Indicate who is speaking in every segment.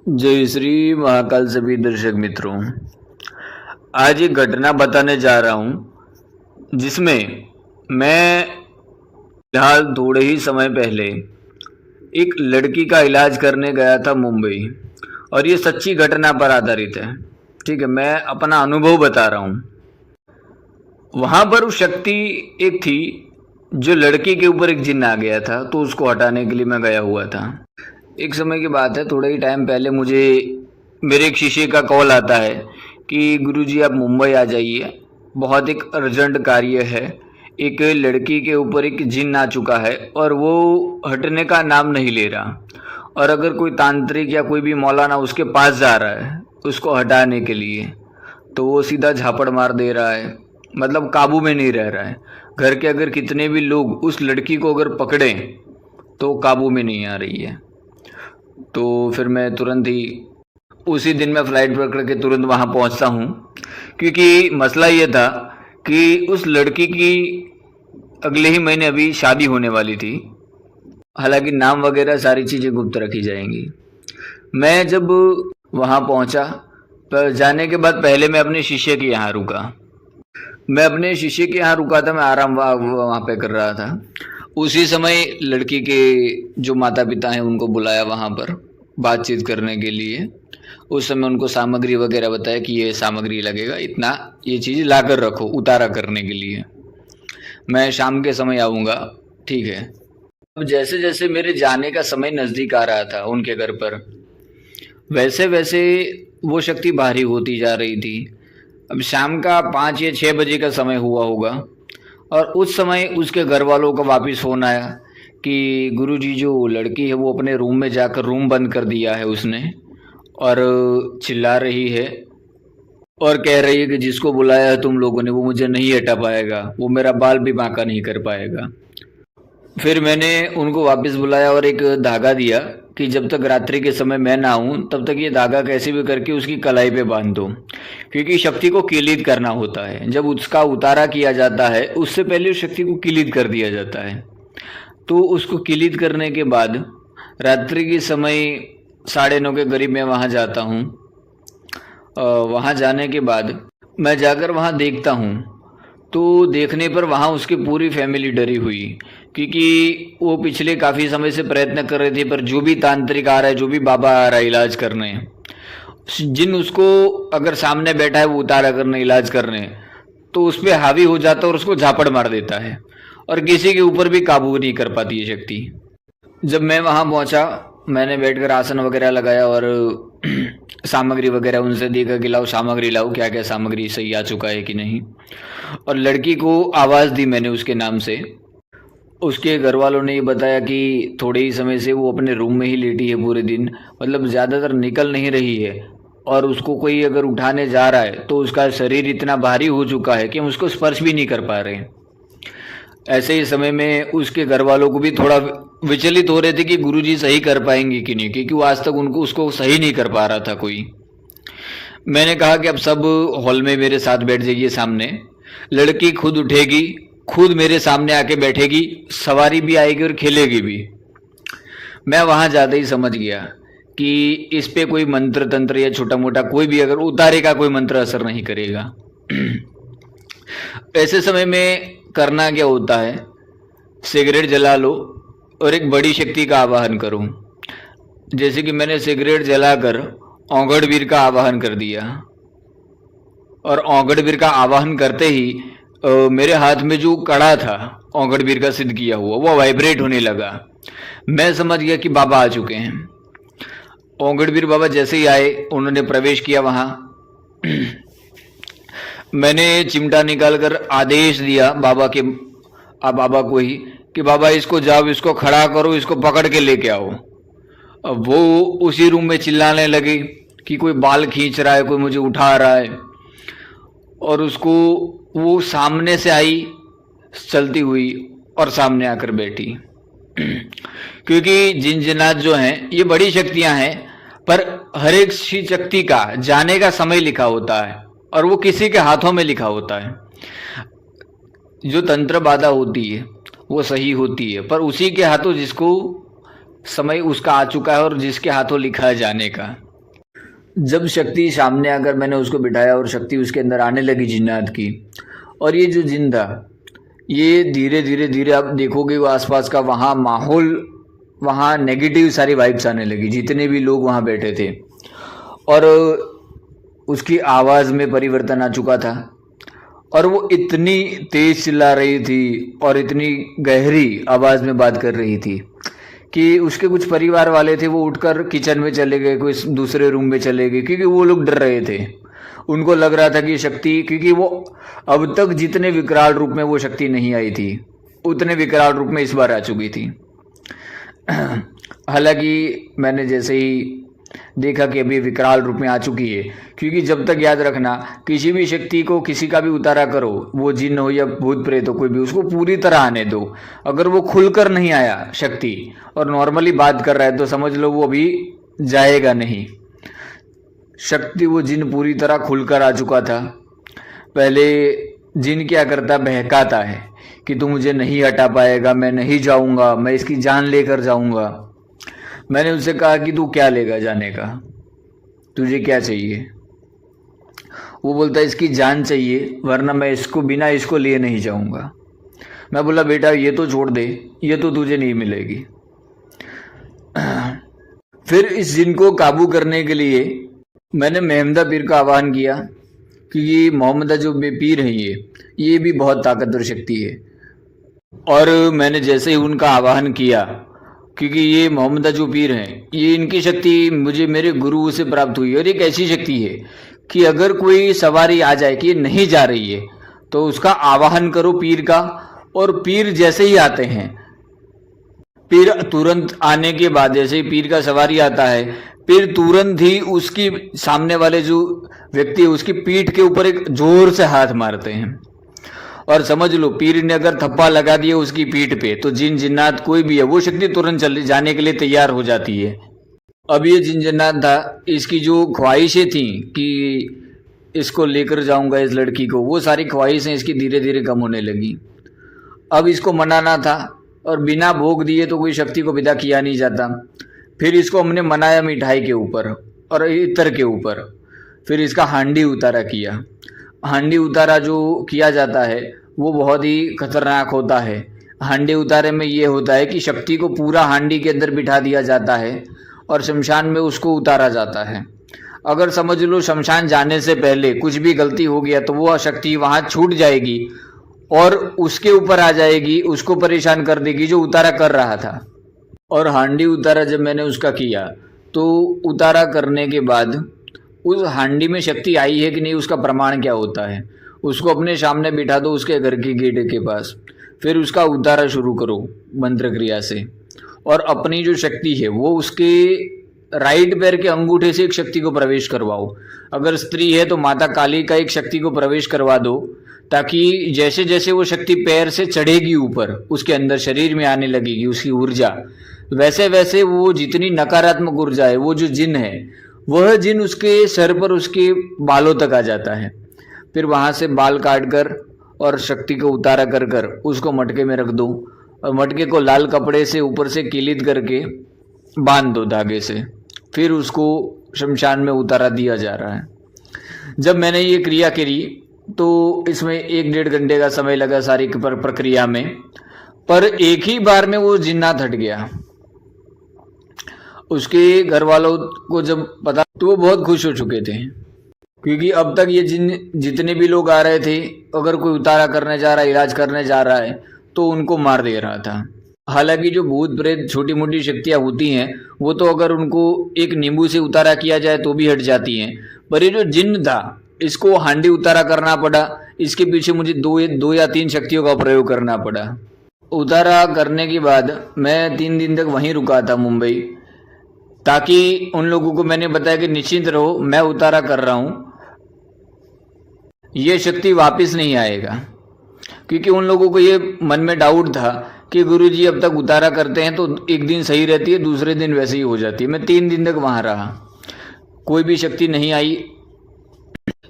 Speaker 1: जय श्री महाकाल सभी दर्शक मित्रों। आज एक घटना बताने जा रहा हूँ जिसमें मैं फिलहाल थोड़े ही समय पहले एक लड़की का इलाज करने गया था मुंबई, और ये सच्ची घटना पर आधारित है। ठीक है, मैं अपना अनुभव बता रहा हूँ। वहाँ पर उस शक्ति एक थी जो लड़की के ऊपर एक जिन्न आ गया था, तो उसको हटाने के लिए मैं गया हुआ था। एक समय की बात है, थोड़े ही टाइम पहले मुझे मेरे एक शिष्य का कॉल आता है कि गुरुजी आप मुंबई आ जाइए, बहुत एक अर्जेंट कार्य है। एक लड़की के ऊपर एक जिन्न आ चुका है और वो हटने का नाम नहीं ले रहा, और अगर कोई तांत्रिक या कोई भी मौलाना उसके पास जा रहा है उसको हटाने के लिए, तो वो सीधा झापड़ मार दे रहा है, मतलब काबू में नहीं रह रहा है। घर के अगर कितने भी लोग उस लड़की को अगर पकड़ें तो काबू में नहीं आ रही है। तो फिर मैं तुरंत ही उसी दिन मैं फ़्लाइट पकड़ के तुरंत वहाँ पहुँचता हूँ, क्योंकि मसला ये था कि उस लड़की की अगले ही महीने अभी शादी होने वाली थी। हालांकि नाम वगैरह सारी चीज़ें गुप्त रखी जाएंगी। मैं जब वहाँ पहुँचा, पर जाने के बाद पहले मैं अपने शिष्य के यहाँ रुका। मैं अपने शिष्य के यहाँ रुका था, मैं आराम वहाँ पे कर रहा था। उसी समय लड़की के जो माता पिता हैं उनको बुलाया वहाँ पर बातचीत करने के लिए। उस समय उनको सामग्री वगैरह बताया कि ये सामग्री लगेगा, इतना ये चीज़ ला कर रखो उतारा करने के लिए, मैं शाम के समय आऊँगा, ठीक है। अब जैसे जैसे मेरे जाने का समय नज़दीक आ रहा था उनके घर पर, वैसे वैसे वो शक्ति भारी होती जा रही थी। अब शाम का 5 या 6 बजे का समय हुआ होगा, और उस समय उसके घर वालों का वापस फ़ोन आया कि गुरुजी जो लड़की है वो अपने रूम में जाकर रूम बंद कर दिया है उसने, और चिल्ला रही है और कह रही है कि जिसको बुलाया है तुम लोगों ने वो मुझे नहीं हटा पाएगा, वो मेरा बाल भी बांका नहीं कर पाएगा। फिर मैंने उनको वापस बुलाया और एक धागा दिया कि जब तक रात्रि के समय मैं ना आऊँ तब तक ये धागा कैसे भी करके उसकी कलाई पे बांध दो, क्योंकि शक्ति को किलीद करना होता है। जब उसका उतारा किया जाता है उससे पहले उस शक्ति को किलीद कर दिया जाता है। तो उसको किलीद करने के बाद रात्रि के समय 9:30 के करीब मैं वहाँ जाता हूँ। वहाँ जाने के बाद मैं जाकर वहाँ देखता हूँ, तो देखने पर वहाँ उसकी पूरी फैमिली डरी हुई, क्योंकि वो पिछले काफ़ी समय से प्रयत्न कर रहे थे, पर जो भी तांत्रिक आ रहा है, जो भी बाबा आ रहा है इलाज करने, जिन उसको अगर सामने बैठा है वो उतारा करने इलाज करने, तो उस पर हावी हो जाता है और उसको झापड़ मार देता है, और किसी के ऊपर भी काबू नहीं कर पाती है शक्ति। जब मैं वहाँ पहुँचा, मैंने बैठकर आसन वगैरह लगाया और सामग्री वगैरह उनसे देखा कि लाओ सामग्री लाओ, क्या क्या सामग्री सही आ चुका है कि नहीं। और लड़की को आवाज़ दी मैंने उसके नाम से। उसके घर वालों ने ये बताया कि थोड़े ही समय से वो अपने रूम में ही लेटी है पूरे दिन, मतलब ज़्यादातर निकल नहीं रही है, और उसको कोई अगर उठाने जा रहा है तो उसका शरीर इतना भारी हो चुका है कि हम उसको स्पर्श भी नहीं कर पा रहे हैं। ऐसे ही समय में उसके घर वालों को भी थोड़ा विचलित हो रहे थे कि गुरुजी सही कर पाएंगे कि नहीं, क्योंकि वो आज तक उनको उसको सही नहीं कर पा रहा था कोई। मैंने कहा कि अब सब हॉल में मेरे साथ बैठ जाइए सामने, लड़की खुद उठेगी, खुद मेरे सामने आके बैठेगी, सवारी भी आएगी और खेलेगी भी। मैं वहाँ ज़्यादा ही समझ गया कि इस पे कोई मंत्र तंत्र या छोटा मोटा कोई भी अगर उतारेगा कोई मंत्र असर नहीं करेगा। ऐसे समय में करना क्या होता है, सिगरेट जला लो और एक बड़ी शक्ति का आवाहन करो। जैसे कि मैंने सिगरेट जलाकर औंगड़वीर का आवाहन कर दिया, और औंगड़वीर का आवाहन करते ही मेरे हाथ में जो कड़ा था औंगड़वीर का सिद्ध किया हुआ वो वाइब्रेट होने लगा। मैं समझ गया कि बाबा आ चुके हैं। औंगड़वीर बाबा जैसे ही आए उन्होंने प्रवेश किया वहाँ। मैंने चिमटा निकालकर आदेश दिया बाबा के बाबा को ही कि बाबा इसको जाओ, इसको खड़ा करो, इसको पकड़ के लेके आओ। अब वो उसी रूम में चिल्लाने लगे कि कोई बाल खींच रहा है, कोई मुझे उठा रहा है, और उसको वो सामने से आई चलती हुई और सामने आकर बैठी। क्योंकि जिन्नात जो हैं ये बड़ी शक्तियां हैं, पर हर एक शक्ति का जाने का समय लिखा होता है और वो किसी के हाथों में लिखा होता है। जो तंत्र बाधा होती है वो सही होती है, पर उसी के हाथों जिसको समय उसका आ चुका है और जिसके हाथों लिखा है जाने का, जब शक्ति सामने आकर मैंने उसको बिठाया और शक्ति उसके अंदर आने लगी जिन्नात की, और ये जो जिन था ये धीरे धीरे धीरे आप देखोगे वो आसपास का वहाँ माहौल, वहाँ नेगेटिव सारी वाइब्स आने लगी, जितने भी लोग वहाँ बैठे थे। और उसकी आवाज़ में परिवर्तन आ चुका था और वो इतनी तेज चिल्ला रही थी और इतनी गहरी आवाज़ में बात कर रही थी कि उसके कुछ परिवार वाले थे वो उठकर किचन में चले गए, कोई दूसरे रूम में चले गए, क्योंकि वो लोग डर रहे थे। उनको लग रहा था कि शक्ति, क्योंकि वो अब तक जितने विकराल रूप में वो शक्ति नहीं आई थी उतने विकराल रूप में इस बार आ चुकी थी। हालांकि मैंने जैसे ही देखा कि अभी विकराल रूप में आ चुकी है, क्योंकि जब तक याद रखना किसी भी शक्ति को किसी का भी उतारा करो, वो जिन हो या भूत प्रेत हो कोई भी, उसको पूरी तरह आने दो। अगर वो खुलकर नहीं आया शक्ति और नॉर्मली बात कर रहा है तो समझ लो वो अभी जाएगा नहीं। शक्ति वो जिन पूरी तरह खुलकर आ चुका था। पहले जिन क्या करता, बहकाता है कि तू मुझे नहीं हटा पाएगा, मैं नहीं जाऊंगा, मैं इसकी जान लेकर जाऊंगा। मैंने उससे कहा कि तू क्या लेगा जाने का, तुझे क्या चाहिए? वो बोलता है इसकी जान चाहिए, वरना मैं इसको बिना इसको लिए नहीं जाऊंगा। मैं बोला बेटा ये तो छोड़ दे, ये तो तुझे नहीं मिलेगी। फिर इस जिन को काबू करने के लिए मैंने महमदा पीर का आह्वान किया, क्योंकि मोहम्मदा जो पीर है ये भी बहुत ताकतवर शक्ति है। और मैंने जैसे ही उनका आह्वान किया, क्योंकि ये मोहम्मदा जो पीर हैं ये इनकी शक्ति मुझे मेरे गुरु से प्राप्त हुई, और एक ऐसी शक्ति है कि अगर कोई सवारी आ जाए कि ये नहीं जा रही है तो उसका आवाहन करो पीर का, और पीर जैसे ही आते हैं, पीर तुरंत आने के बाद जैसे ही पीर का सवारी आता है, पीर तुरंत ही उसकी सामने वाले जो व्यक्ति है उसकी पीठ के ऊपर एक जोर से हाथ मारते हैं। और समझ लो पीर ने अगर थप्पा लगा दिया उसकी पीठ पे तो जिन जिन्नात कोई भी है वो शक्ति तुरंत चले जाने के लिए तैयार हो जाती है। अब ये जिन जिन्नात था, इसकी जो ख्वाहिशें थी कि इसको लेकर जाऊंगा इस लड़की को, वो सारी ख्वाहिशें इसकी धीरे धीरे कम होने लगी। अब इसको मनाना था, और बिना भोग दिए तो कोई शक्ति को विदा किया नहीं जाता। फिर इसको हमने मनाया मिठाई के ऊपर और इत्र के ऊपर। फिर इसका हांडी उतारा किया। हांडी उतारा जो किया जाता है वो बहुत ही खतरनाक होता है। हांडी उतारे में ये होता है कि शक्ति को पूरा हांडी के अंदर बिठा दिया जाता है और शमशान में उसको उतारा जाता है। अगर समझ लो शमशान जाने से पहले कुछ भी गलती हो गया तो वो शक्ति वहाँ छूट जाएगी और उसके ऊपर आ जाएगी, उसको परेशान कर देगी जो उतारा कर रहा था। और हांडी उतारा जब मैंने उसका किया तो उतारा करने के बाद उस हांडी में शक्ति आई है कि नहीं उसका प्रमाण क्या होता है, उसको अपने सामने बिठा दो उसके घर की गेट के पास। फिर उसका उतारा शुरू करो मंत्र क्रिया से, और अपनी जो शक्ति है वो उसके राइट पैर के अंगूठे से एक शक्ति को प्रवेश करवाओ। अगर स्त्री है तो माता काली का एक शक्ति को प्रवेश करवा दो, ताकि जैसे जैसे वो शक्ति पैर से चढ़ेगी ऊपर उसके अंदर शरीर में आने लगेगी उसकी ऊर्जा, वैसे वैसे वो जितनी नकारात्मक ऊर्जा है वो जो जिन है वह जिन उसके सर पर उसके बालों तक आ जाता है। फिर वहाँ से बाल काट कर और शक्ति को उतारा कर कर उसको मटके में रख दो, और मटके को लाल कपड़े से ऊपर से कीलित करके बांध दो धागे से। फिर उसको शमशान में उतारा दिया जा रहा है। जब मैंने ये क्रिया करी तो इसमें 1-1.5 घंटे का समय लगा सारी प्रक्रिया में, पर एक ही बार में वो जिन्नात हट गया। उसके घर वालों को जब पता तो वो बहुत खुश हो चुके थे, क्योंकि अब तक ये जितने भी लोग आ रहे थे अगर कोई उतारा करने जा रहा है, इलाज करने जा रहा है तो उनको मार दे रहा था। हालांकि जो भूत प्रेत छोटी मोटी शक्तियाँ होती हैं वो तो अगर उनको एक नींबू से उतारा किया जाए तो भी हट जाती हैं, पर ये जो जिन्न था इसको हांडी उतारा करना पड़ा। इसके पीछे मुझे 2 या 3 शक्तियों का प्रयोग करना पड़ा। उतारा करने के बाद मैं 3 दिन तक वहीं रुका था मुंबई, ताकि उन लोगों को मैंने बताया कि निश्चिंत रहो मैं उतारा कर रहा हूँ, ये शक्ति वापस नहीं आएगा। क्योंकि उन लोगों को ये मन में डाउट था कि गुरुजी अब तक उतारा करते हैं तो एक दिन सही रहती है, दूसरे दिन वैसे ही हो जाती है। मैं 3 दिन तक वहाँ रहा, कोई भी शक्ति नहीं आई।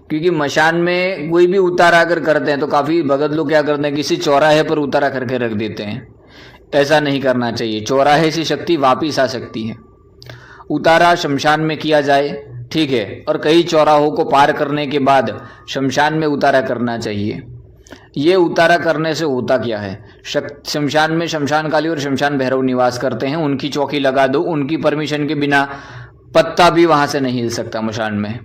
Speaker 1: क्योंकि मशान में कोई भी उतारा अगर करते हैं तो काफ़ी भगत लोग क्या करते हैं, किसी चौराहे पर उतारा करके रख देते हैं। ऐसा नहीं करना चाहिए, चौराहे से शक्ति वापिस आ सकती है। उतारा शमशान में किया जाए ठीक है, और कई चौराहों को पार करने के बाद शमशान में उतारा करना चाहिए। ये उतारा करने से होता क्या है? शमशान में शमशानकाली और शमशान भैरव निवास करते हैं, उनकी चौकी लगा दो, उनकी परमिशन के बिना पत्ता भी वहाँ से नहीं हिल सकता मशान में।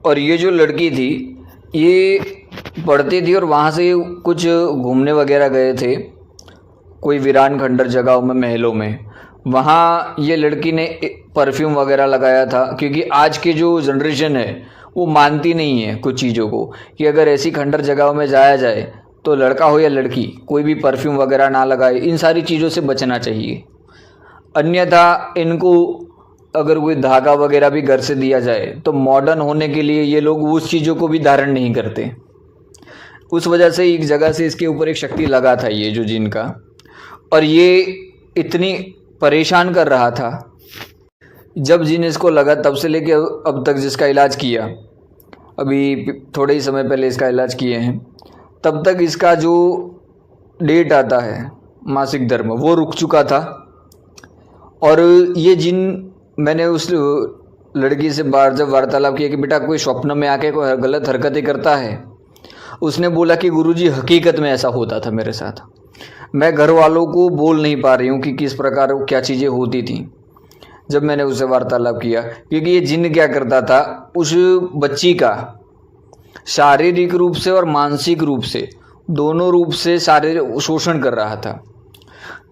Speaker 1: और ये जो लड़की थी ये पढ़ती थी और वहाँ से कुछ घूमने वगैरह गए थे कोई वीरान खंडर जगहों में, महलों में। वहाँ ये लड़की ने परफ्यूम वगैरह लगाया था, क्योंकि आज की जो जनरेशन है वो मानती नहीं है कुछ चीज़ों को, कि अगर ऐसी खंडर जगहों में जाया जाए तो लड़का हो या लड़की कोई भी परफ्यूम वगैरह ना लगाए। इन सारी चीज़ों से बचना चाहिए, अन्यथा इनको अगर कोई धागा वगैरह भी घर से दिया जाए तो मॉडर्न होने के लिए ये लोग उस चीज़ों को भी धारण नहीं करते। उस वजह से एक जगह से इसके ऊपर एक शक्ति लगा था ये जो जिन का, और ये इतनी परेशान कर रहा था। जब जिन इसको लगा तब से लेके अब तक जिसका इलाज किया, अभी थोड़े ही समय पहले इसका इलाज किए हैं, तब तक इसका जो डेट आता है मासिक धर्म वो रुक चुका था। और ये जिन, मैंने उस लड़की से बार जब वार्तालाप किया कि बेटा कोई स्वप्न में आके कोई गलत हरकतें करता है, उसने बोला कि गुरुजी हकीकत में ऐसा होता था मेरे साथ, मैं घर वालों को बोल नहीं पा रही हूँ कि किस प्रकार क्या चीज़ें होती थी। जब मैंने उससे वार्तालाप किया, क्योंकि ये जिन क्या करता था, उस बच्ची का शारीरिक रूप से और मानसिक रूप से दोनों रूप से शारीरिक शोषण कर रहा था।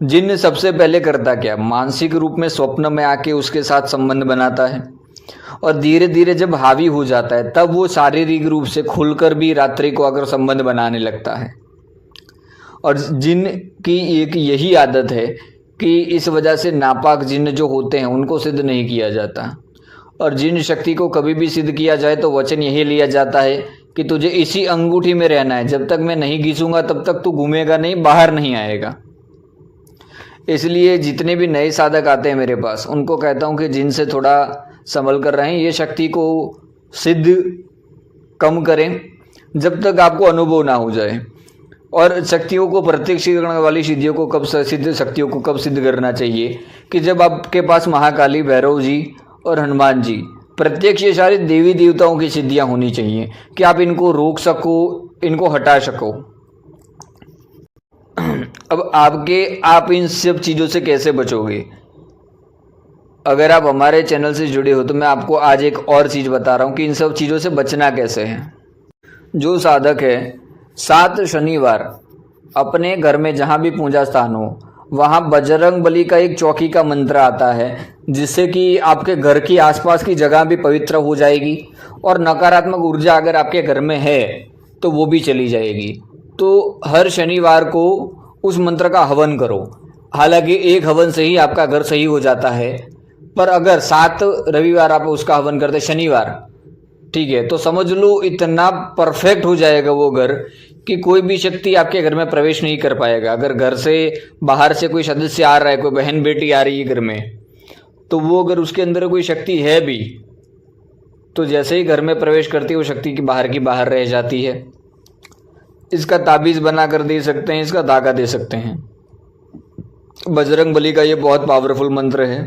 Speaker 1: जिन सबसे पहले करता क्या, मानसिक रूप में स्वप्न में आके उसके साथ संबंध बनाता है, और धीरे धीरे जब हावी हो जाता है तब वो शारीरिक रूप से खुलकर भी रात्रि को आकर संबंध बनाने लगता है। और जिन की एक यही आदत है कि इस वजह से नापाक जिन जो होते हैं उनको सिद्ध नहीं किया जाता, और जिन शक्ति को कभी भी सिद्ध किया जाए तो वचन यही लिया जाता है कि तुझे इसी अंगूठी में रहना है, जब तक मैं नहीं घिसूंगा तब तक तू घूमेगा नहीं, बाहर नहीं आएगा। इसलिए जितने भी नए साधक आते हैं मेरे पास, उनको कहता हूँ कि जिनसे थोड़ा संभल कर रहें, ये शक्ति को सिद्ध कम करें जब तक आपको अनुभव ना हो जाए। और शक्तियों को, प्रत्यक्ष करने वाली सिद्धियों को कब सिद्ध, शक्तियों को कब सिद्ध करना चाहिए कि जब आपके पास महाकाली, भैरव जी और हनुमान जी, प्रत्यक्ष ये सारे देवी देवताओं की सिद्धियां होनी चाहिए कि आप इनको रोक सको, इनको हटा सको। अब आप इन सब चीज़ों से कैसे बचोगे? अगर आप हमारे चैनल से जुड़े हो तो मैं आपको आज एक और चीज़ बता रहा हूँ कि इन सब चीज़ों से बचना कैसे है। जो साधक है 7 शनिवार अपने घर में जहाँ भी पूजा स्थान हो वहाँ बजरंग बली का एक चौकी का मंत्र आता है, जिससे कि आपके घर की आसपास की जगह भी पवित्र हो जाएगी, और नकारात्मक ऊर्जा अगर आपके घर में है तो वो भी चली जाएगी। तो हर शनिवार को उस मंत्र का हवन करो। हालांकि एक हवन से ही आपका घर सही हो जाता है, पर अगर 7 रविवार आप उसका हवन करते, शनिवार, ठीक है, तो समझ लो इतना परफेक्ट हो जाएगा वो घर कि कोई भी शक्ति आपके घर में प्रवेश नहीं कर पाएगा। अगर घर से बाहर से कोई सदस्य आ रहा है, कोई बहन बेटी आ रही है घर में, तो वो अगर उसके अंदर कोई शक्ति है भी तो जैसे ही घर में प्रवेश करती है वो शक्ति की बाहर रह जाती है। इसका ताबीज़ बना कर दे सकते हैं, इसका धागा दे सकते हैं। बजरंग बली का ये बहुत पावरफुल मंत्र है।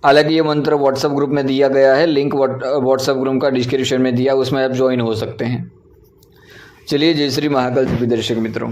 Speaker 1: हालांकि ये मंत्र व्हाट्सएप ग्रुप में दिया गया है, लिंक व्हाट्सएप ग्रुप का डिस्क्रिप्शन में दिया, उसमें आप ज्वाइन हो सकते हैं। चलिए, जय श्री महाकाल सभी दर्शक मित्रों।